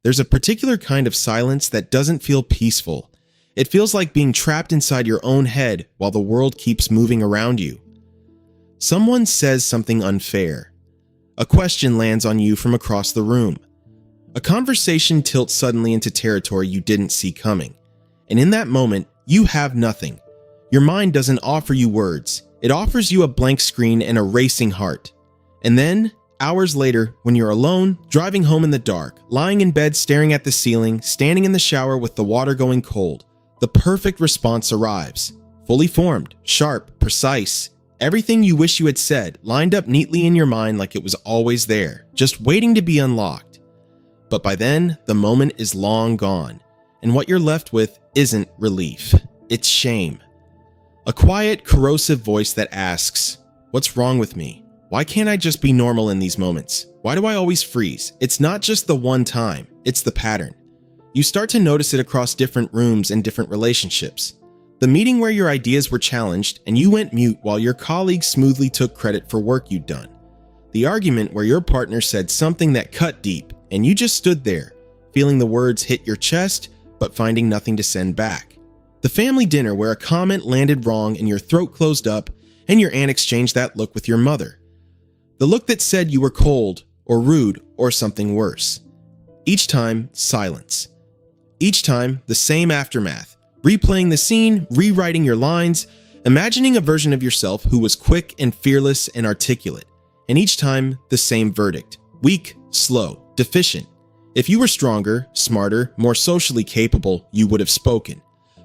There's a particular kind of silence that doesn't feel peaceful. It feels like being trapped inside your own head while the world keeps moving around you. Someone says something unfair. A question lands on you from across the room. A conversation tilts suddenly into territory you didn't see coming. And in that moment, you have nothing. Your mind doesn't offer you words. It offers you a blank screen and a racing heart. And then, hours later, when you're alone, driving home in the dark, lying in bed staring at the ceiling, standing in the shower with the water going cold, the perfect response arrives. Fully formed, sharp, precise. Everything you wish you had said, lined up neatly in your mind like it was always there, just waiting to be unlocked. But by then, the moment is long gone, and what you're left with isn't relief. It's shame. A quiet, corrosive voice that asks, "What's wrong with me? Why can't I just be normal in these moments? Why do I always freeze?" It's not just the one time, it's the pattern. You start to notice it across different rooms and different relationships. The meeting where your ideas were challenged and you went mute while your colleagues smoothly took credit for work you'd done. The argument where your partner said something that cut deep and you just stood there, feeling the words hit your chest but finding nothing to send back. The family dinner where a comment landed wrong and your throat closed up and your aunt exchanged that look with your mother. The look that said you were cold or rude or something worse. Each time, silence. Each time, the same aftermath. Replaying the scene, rewriting your lines, imagining a version of yourself who was quick and fearless and articulate. And each time, the same verdict. Weak, slow, deficient. If you were stronger, smarter, more socially capable, you would have spoken.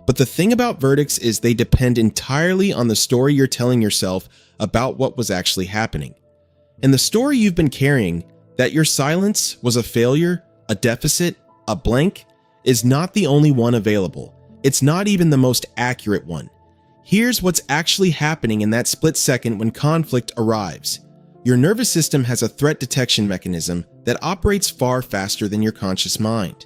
But the thing about verdicts is they depend entirely on the story you're telling yourself about what was actually happening. And the story you've been carrying, that your silence was a failure, a deficit, a blank, is not the only one available. It's not even the most accurate one. Here's what's actually happening in that split second when conflict arrives. Your nervous system has a threat detection mechanism that operates far faster than your conscious mind.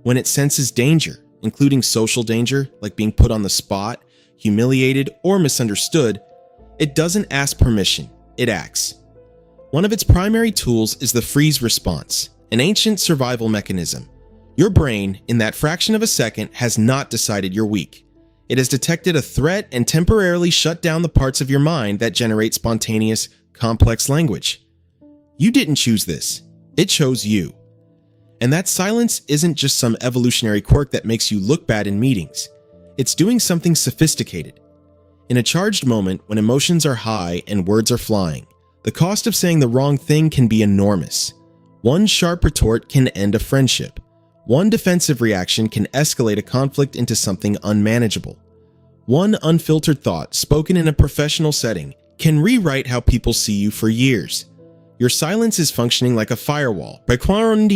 When it senses danger, including social danger like being put on the spot, humiliated, or misunderstood, it doesn't ask permission, it acts. One of its primary tools is the freeze response, an ancient survival mechanism. Your brain, in that fraction of a second, has not decided you're weak. It has detected a threat and temporarily shut down the parts of your mind that generate spontaneous, complex language. You didn't choose this. It chose you. And that silence isn't just some evolutionary quirk that makes you look bad in meetings. It's doing something sophisticated. In a charged moment, when emotions are high and words are flying, the cost of saying the wrong thing can be enormous. One sharp retort can end a friendship. One defensive reaction can escalate a conflict into something unmanageable. One unfiltered thought spoken in a professional setting can rewrite how people see you for years. Your silence is functioning like a firewall, preventing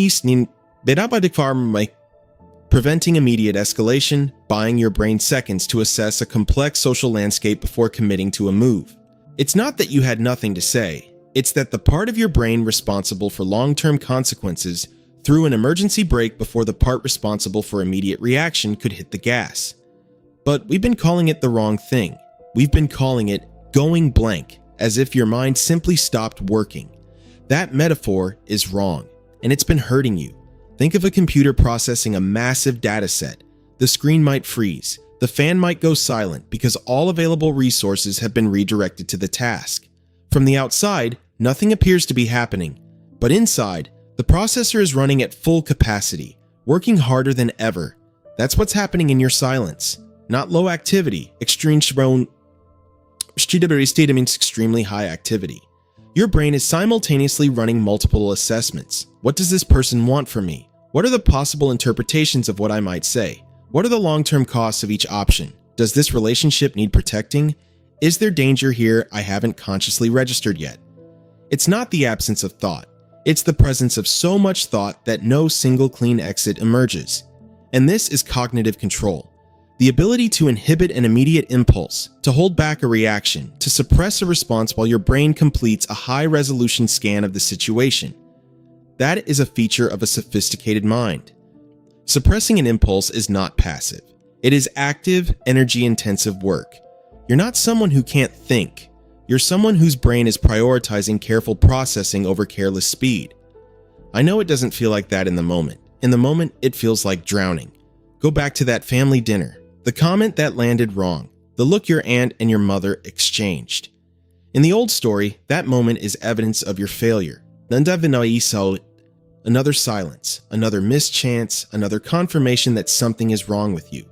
immediate escalation, buying your brain seconds to assess a complex social landscape before committing to a move. It's not that you had nothing to say, it's that the part of your brain responsible for long-term consequences threw an emergency brake before the part responsible for immediate reaction could hit the gas. But we've been calling it the wrong thing. We've been calling it going blank, as if your mind simply stopped working. That metaphor is wrong, and it's been hurting you. Think of a computer processing a massive data set. The screen might freeze. The fan might go silent because all available resources have been redirected to the task. From the outside, nothing appears to be happening. But inside, the processor is running at full capacity, working harder than ever. That's what's happening in your silence. Not low activity, extremely high activity. Your brain is simultaneously running multiple assessments. What does this person want from me? What are the possible interpretations of what I might say? What are the long-term costs of each option? Does this relationship need protecting? Is there danger here I haven't consciously registered yet? It's not the absence of thought. It's the presence of so much thought that no single clean exit emerges. And this is cognitive control. The ability to inhibit an immediate impulse, to hold back a reaction, to suppress a response while your brain completes a high-resolution scan of the situation. That is a feature of a sophisticated mind. Suppressing an impulse is not passive. It is active, energy-intensive work. You're not someone who can't think. You're someone whose brain is prioritizing careful processing over careless speed. I know it doesn't feel like that in the moment. In the moment, it feels like drowning. Go back to that family dinner, the comment that landed wrong, the look your aunt and your mother exchanged. In the old story, that moment is evidence of your failure. Another silence, another missed chance, another confirmation that something is wrong with you.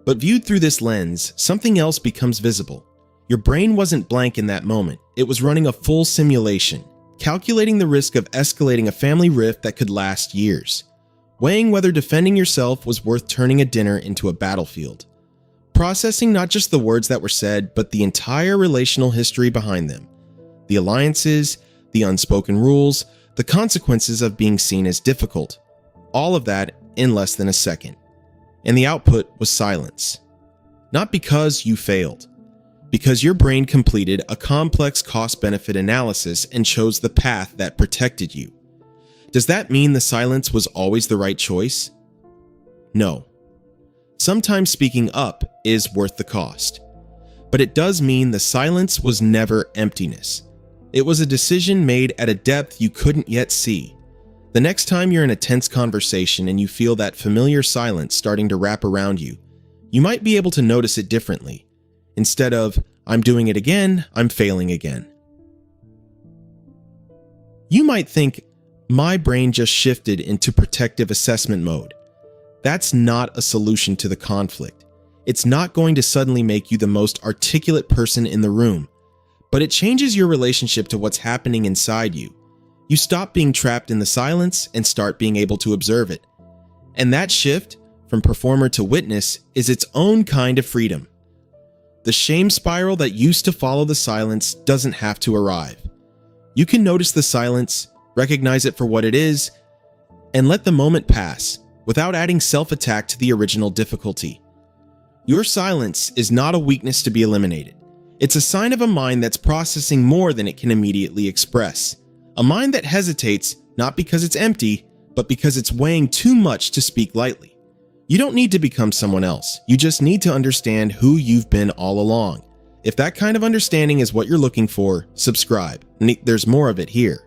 But viewed through this lens, something else becomes visible. Your brain wasn't blank in that moment. It was running a full simulation, calculating the risk of escalating a family rift that could last years, weighing whether defending yourself was worth turning a dinner into a battlefield, processing not just the words that were said, but the entire relational history behind them, the alliances, the unspoken rules, the consequences of being seen as difficult, all of that in less than a second. And the output was silence. Not because you failed, because your brain completed a complex cost-benefit analysis and chose the path that protected you. Does that mean the silence was always the right choice? No. Sometimes speaking up is worth the cost. But it does mean the silence was never emptiness. It was a decision made at a depth you couldn't yet see. The next time you're in a tense conversation and you feel that familiar silence starting to wrap around you, you might be able to notice it differently. Instead of, I'm doing it again, I'm failing again. You might think, my brain just shifted into protective assessment mode. That's not a solution to the conflict. It's not going to suddenly make you the most articulate person in the room, but it changes your relationship to what's happening inside you. You stop being trapped in the silence and start being able to observe it. And that shift, from performer to witness, is its own kind of freedom. The shame spiral that used to follow the silence doesn't have to arrive. You can notice the silence, recognize it for what it is, and let the moment pass without adding self-attack to the original difficulty. Your silence is not a weakness to be eliminated. It's a sign of a mind that's processing more than it can immediately express. A mind that hesitates not because it's empty, but because it's weighing too much to speak lightly. You don't need to become someone else. You just need to understand who you've been all along. If that kind of understanding is what you're looking for, subscribe. There's more of it here.